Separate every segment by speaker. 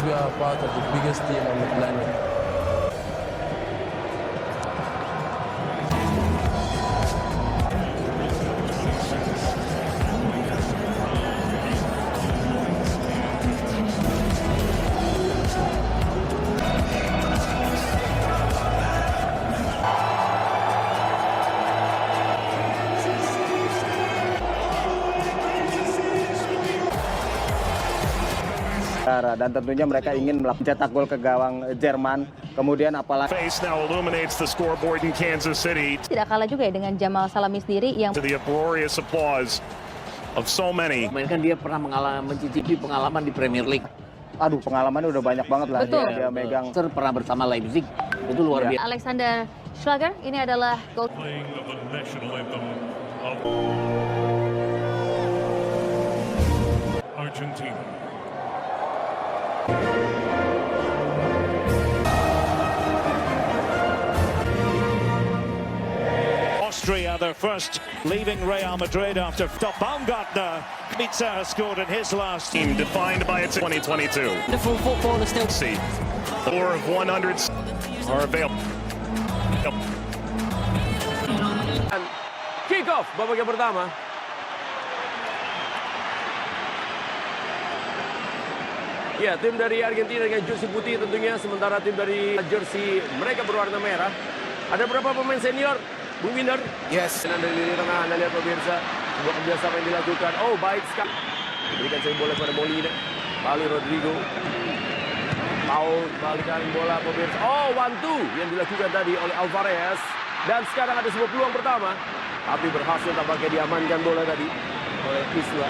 Speaker 1: we are part of the biggest team on the planet.
Speaker 2: Dan tentunya mereka ingin mencetak gol ke gawang Jerman. Kemudian apalagi
Speaker 3: now illuminates the scoreboard in Kansas City.
Speaker 4: Tidak kalah juga ya dengan Jamal Salami sendiri yang
Speaker 3: to the uproarious applause of so many.
Speaker 5: Kan dia pernah mencicipi pengalaman di Premier League.
Speaker 2: Aduh, pengalamannya udah banyak banget lah.
Speaker 4: Betul.
Speaker 2: Dia megang.
Speaker 5: Pernah bersama Leipzig. Itu luar biasa.
Speaker 4: Alexander Schlager ini adalah gol.
Speaker 3: Argentina. Austria, their first leaving Real Madrid after Baumgartner. Mitzer has scored in his last team, defined by its 2022.
Speaker 6: The full football is still.
Speaker 3: See, 4 of 100 are available.
Speaker 7: Kick off babak yang pertama. Ya, tim dari Argentina dengan jersey putih tentunya, sementara tim dari jersey mereka berwarna merah. Ada berapa pemain senior? Bung Winder?
Speaker 1: Yes.
Speaker 7: Dan dari lini tengah, Anda lihat pemirsa, sebuah kerjasama yang dilakukan. Oh, baik sekali. Diberikan saya bola kepada Molina. Balik Rodrigo. Paul, balikan bola pemirsa. Oh, 1-2 yang dilakukan tadi oleh Alvarez. Dan sekarang ada sebuah peluang pertama. Tapi berhasil tampaknya diamankan bola tadi oleh Isla.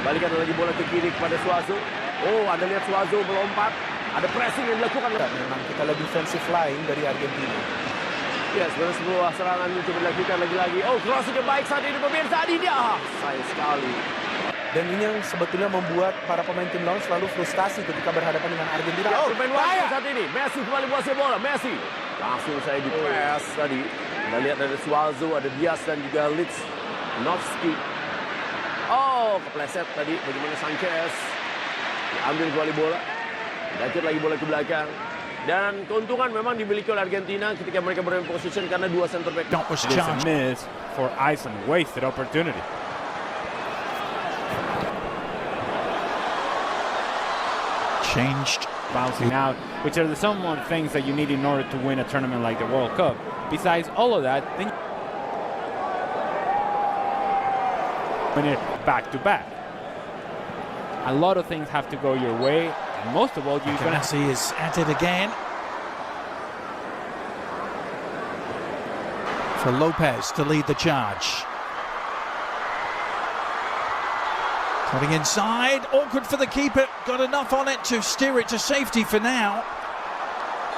Speaker 7: Balikan lagi bola ke kiri kepada Suazo. Oh, Anda lihat Suazo melompat. Ada pressing yang dilakukan.
Speaker 1: Memang kita lebih defensive line dari Argentina.
Speaker 7: Ya, sebenarnya sebuah serangan mencoba dilakukan lagi-lagi. Oh, crossing yang baik saat ini pemirsa. Dia sayang sekali.
Speaker 1: Dan ini yang sebetulnya membuat para pemain tim lawan selalu frustasi ketika berhadapan dengan Argentina.
Speaker 7: Oh, bermain waktu saat ini. Messi kembali menguasai bola. Messi. Langsung saya di press tadi. Anda lihat ada Suazo, ada Diaz dan juga Lichnowsky. Oh, kepleset tadi. Bagaimana Sanchez. Diambil kembali bola. Lanjut lagi bola ke belakang. Dan keuntungan memang dimiliki oleh Argentina ketika mereka bermain position karena dua center back.
Speaker 8: That was a miss for Iceland. Wasted opportunity. Changed, bouncing out, which are some of the things that you need in order to win a tournament like the World Cup. Besides all of that, then win it back to back. A lot of things have to go your way. Most of all,
Speaker 9: Messi is at it again. For Lopez to lead the charge. Cutting inside, awkward for the keeper. Got enough on it to steer it to safety for now.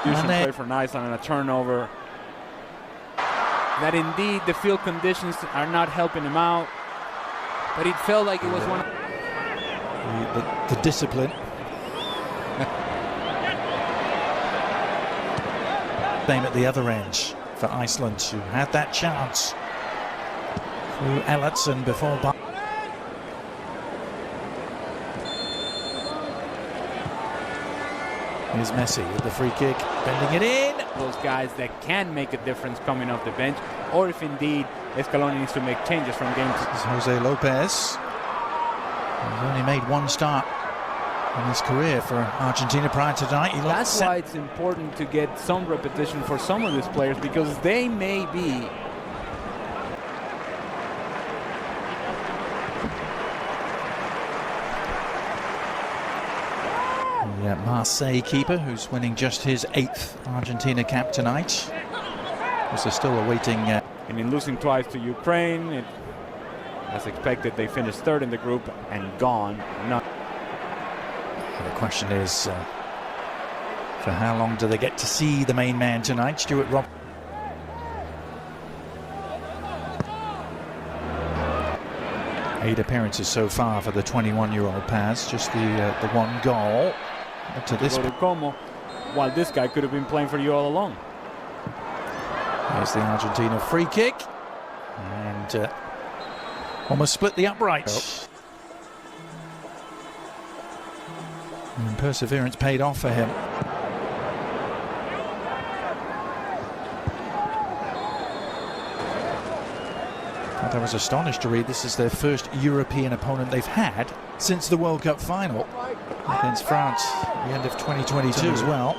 Speaker 8: Usually play for Iceland and a turnover. That indeed the field conditions are not helping him out. But it felt like it was one of
Speaker 9: the discipline. Same at the other end for Iceland, who had that chance through Ellertson before. Here's Messi with the free kick, bending it in.
Speaker 8: Those guys that can make a difference coming off the bench, or if indeed Scaloni needs to make changes from games.
Speaker 9: This is Jose Lopez. He's only made one start in his career for Argentina prior to tonight.
Speaker 8: That's why it's important to get some repetition for some of these players, because they may be
Speaker 9: the Marseille keeper, who's winning just his 8th Argentina cap tonight. Also still awaiting.
Speaker 8: And in losing twice to Ukraine, as expected, they finished 3rd in the group and gone.
Speaker 9: The question is, for how long do they get to see the main man tonight, Stuart Rob? Eight appearances so far for the 21-year-old Paz, just the one goal. Up to this.
Speaker 8: Como, while this guy could have been playing for you all along.
Speaker 9: There's the Argentina free kick, and almost split the upright. And perseverance paid off for him. I was astonished to read this is their first European opponent they've had since the World Cup final against France at the end of 2022 as well.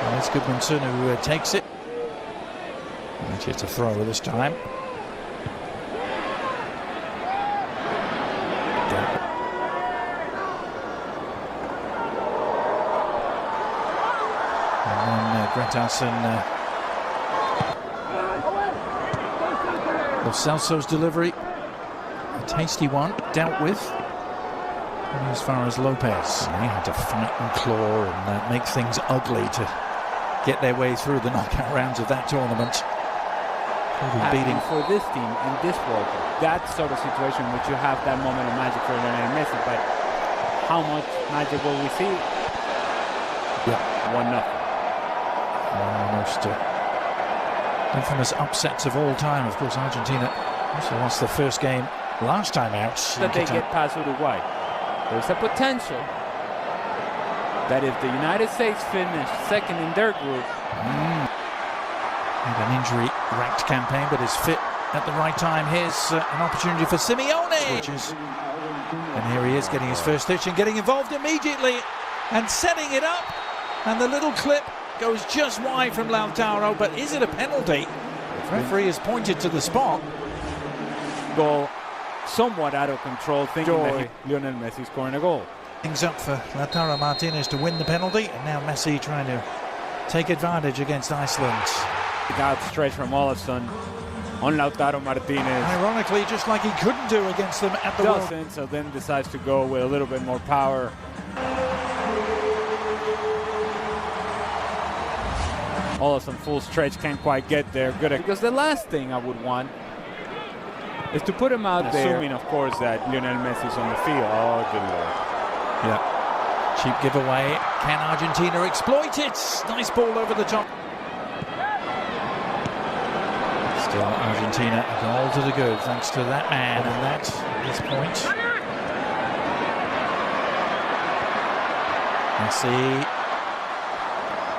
Speaker 9: And it's Goodmanson who takes it. And just a throw this time. And then Gretarsson Lo Celso's delivery, a tasty one, dealt with. And as far as Lopez, he had to fight and claw and make things ugly to get their way through the knockout rounds of that tournament. Beating
Speaker 8: for this team in this World Cup, that sort of situation in which you have that moment of magic for Lionel Messi, but how much magic will we see?
Speaker 9: Yeah,
Speaker 8: 1-0.
Speaker 9: Most infamous upsets of all time. Of course, Argentina also lost the first game last time out.
Speaker 8: That they get past Uruguay. There's a potential that if the United States finish second in their group,
Speaker 9: had an injury-racked campaign, but is fit at the right time. Here's an opportunity for Simeone. And here he is getting his first touch and getting involved immediately and setting it up. And the little clip goes just wide from Lautaro, but is it a penalty? The referee has pointed to the spot.
Speaker 8: Goal somewhat out of control, thinking that Lionel Messi scoring a goal.
Speaker 9: Things up for Lautaro Martinez to win the penalty, and now Messi trying to take advantage against Iceland.
Speaker 8: Outstretched from Olafsson on Lautaro Martinez.
Speaker 9: Ironically, just like he couldn't do against them at the World.
Speaker 8: So then decides to go with a little bit more power. Olafsson full stretch, can't quite get there. Good, because the last thing I would want is to put him out there, assuming of course that Lionel Messi's on the field. Oh, good lord.
Speaker 9: Yeah. Cheap giveaway. Can Argentina exploit it? Nice ball over the top. Still Argentina, a goal to the good, thanks to that man, and that is point. Messi.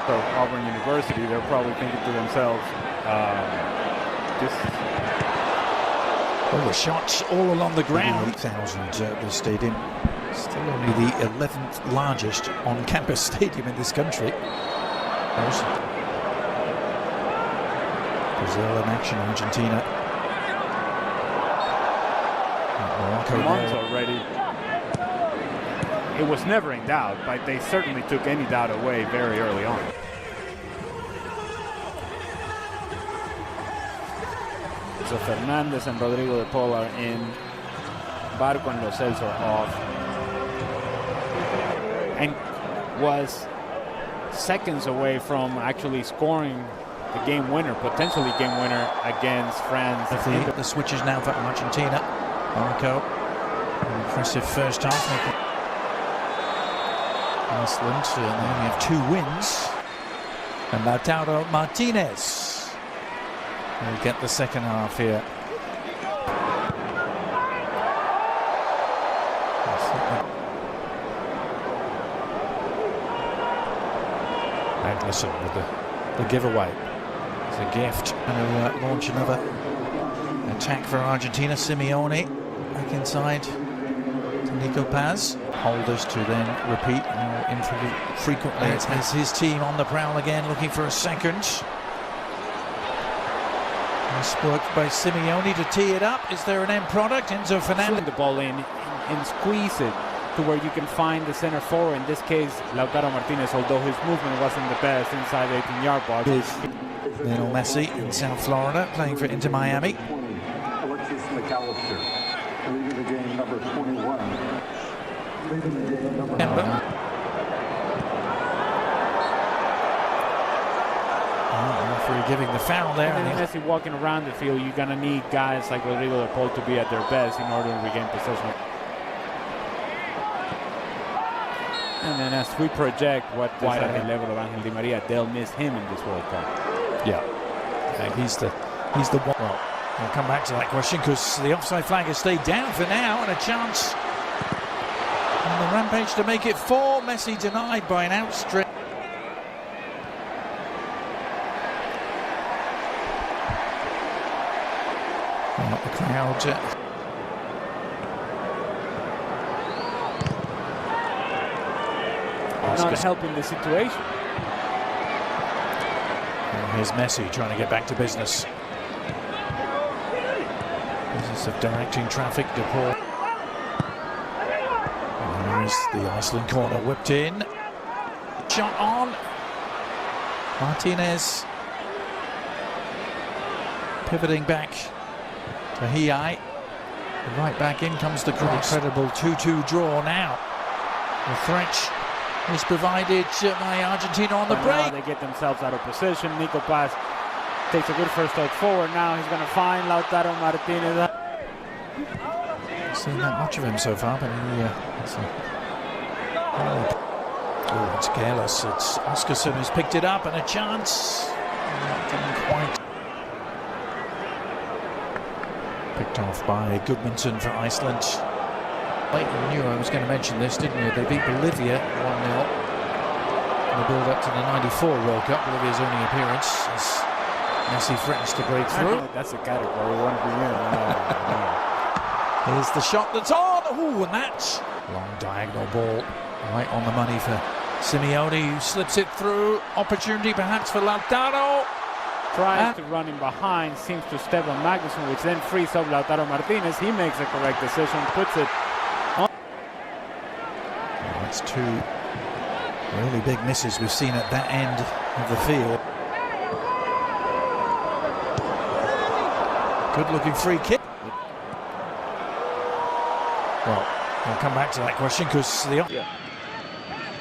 Speaker 8: So Auburn University, they're probably thinking to themselves,
Speaker 9: the shots all along the ground. 8,000 at the stadium. Still only the 11th largest on-campus stadium in this country. Brazil in action, Argentina.
Speaker 8: Months already. It was never in doubt, but they certainly took any doubt away very early on. So Fernandez and Rodrigo de Paul are in. Barco and Lo Celso are off. And was seconds away from actually scoring the game winner, potentially game winner against France.
Speaker 9: The switches now for Argentina. Barco, an impressive first half. Iceland, they only have 2 wins. And Lautaro Martinez will get the second half here. Magnussen with the giveaway. It's a gift. And to launch another attack for Argentina. Simeone back inside to Nico Paz. Holders to then repeat infrequently. It's his team on the prowl again, looking for a second. Nice work by Simeone to tee it up. Is there an end product? Enzo Fernandez.
Speaker 8: The ball in and squeeze it to where you can find the center forward. In this case, Lautaro Martinez, although his movement wasn't the best inside the 18-yard box.
Speaker 9: Lionel Messi in South Florida, playing for Inter Miami. Referee giving the foul there.
Speaker 8: And then Messi walking around the field, you're going to need guys like Rodrigo de Paul to be at their best in order to regain possession. And then as we project what wide at the level of Angel Di Maria, they'll miss him in this World Cup.
Speaker 9: Yeah, he's the one. Well, I'll come back to that question because the offside flag has stayed down for now, and a chance rampage to make it 4. Messi denied by an outstretched. The crowd.
Speaker 8: Not helping the situation.
Speaker 9: Here's Messi trying to get back to business. Business of directing traffic to Paul. There's the Iceland corner whipped in. Shot on. Martinez. Pivoting back to Hiai. Right back in comes the cross. Incredible 2-2 draw now. The threat is provided by Argentina on the break.
Speaker 8: They get themselves out of position. Nico Paz takes a good first step forward. Now he's going to find Lautaro Martinez.
Speaker 9: Seen that much of him so far, but it's careless. It's Oscarsson who's picked it up, and a chance. Not quite picked off by Gudmundsson for Iceland. You knew I was going to mention this, didn't you? They beat Bolivia 1-0 in the build-up to the '94 World Cup. Bolivia's only appearance as Messi threatens to break through.
Speaker 8: That's a category one to be in.
Speaker 9: Here's the shot that's on. Ooh, and that's long diagonal ball right on the money for Simeone, who slips it through. Opportunity perhaps for Lautaro.
Speaker 8: Tries to run in behind, seems to Stefan Magnusson, which then frees up Lautaro Martinez. He makes the correct decision, puts it on.
Speaker 9: That's 2 really big misses we've seen at that end of the field. Good looking free kick. Well, we'll come back to that question because the...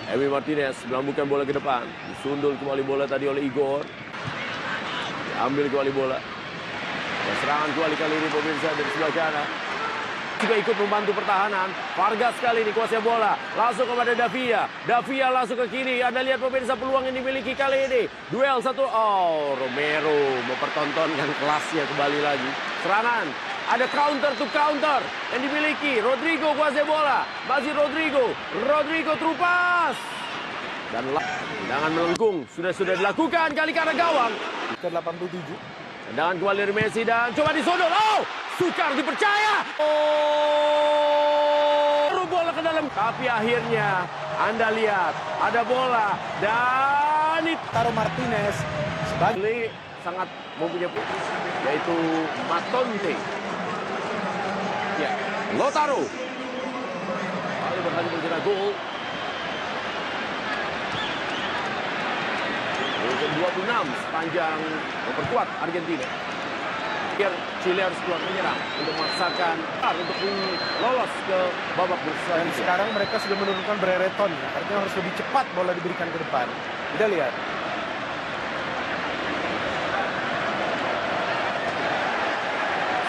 Speaker 7: Emi Martinez melambungkan bola ke depan. Disundul kembali bola tadi oleh Igor. Diambil kembali bola. Dan serangan kembali kali ini pemirsa dari sebelah kanan. Juga ikut membantu pertahanan. Vargas kali ini kuasai bola. Langsung kepada Davia. Davia langsung ke kiri. Anda lihat pemirsa peluang yang dimiliki kali ini. Duel satu. Oh, Romero mempertontonkan kelasnya kembali lagi. Serangan. Ada counter to counter yang dimiliki. Rodrigo kuasai bola. Masih Rodrigo. Rodrigo terupas. Dan tendangan melengkung. Sudah dilakukan kali ke arah gawang.
Speaker 1: Ke 87.
Speaker 7: Tendangan kembali dari Messi dan coba disodol. Oh! Sukar dipercaya. Oh! Bola ke dalam. Tapi akhirnya Anda lihat ada bola. Dan
Speaker 1: Lautaro Martinez sebagai
Speaker 7: sangat mempunyai yaitu Matonte. Ya, Lautaro. Lalu berhasil mencetak gol. Ke-26 sepanjang memperkuat Argentina. Chile harus keluar menyerang untuk memaksakan untuk lolos ke babak berselanjutnya.
Speaker 1: Dan sekarang mereka sudah menurunkan Brereton, artinya harus lebih cepat bola diberikan ke depan. Kita lihat.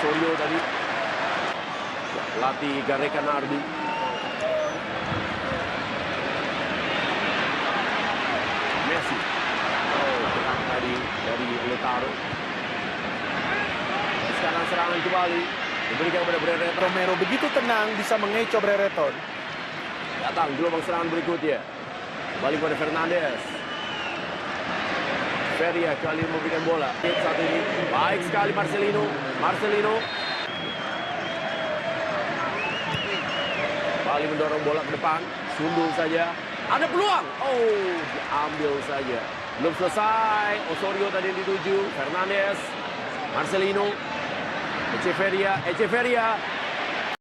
Speaker 7: Sorio tadi pelatih Gareca Nardi. Messi. Tenang tadi dari Lautaro. Sekarang serangan kembali diberikan kepada Brereton.
Speaker 1: Romero begitu tenang bisa mengecoh Brereton.
Speaker 7: Datang gelombang serangan berikutnya. Balik pada Fernandes. Feria kali memberikan bola. Saat ini baik sekali Marcelino. Balik mendorong bola ke depan. Sundul saja. Ada peluang. Oh, diambil saja. Belum selesai. Osorio tadi yang dituju. Fernandes. Marcelino. Echeverria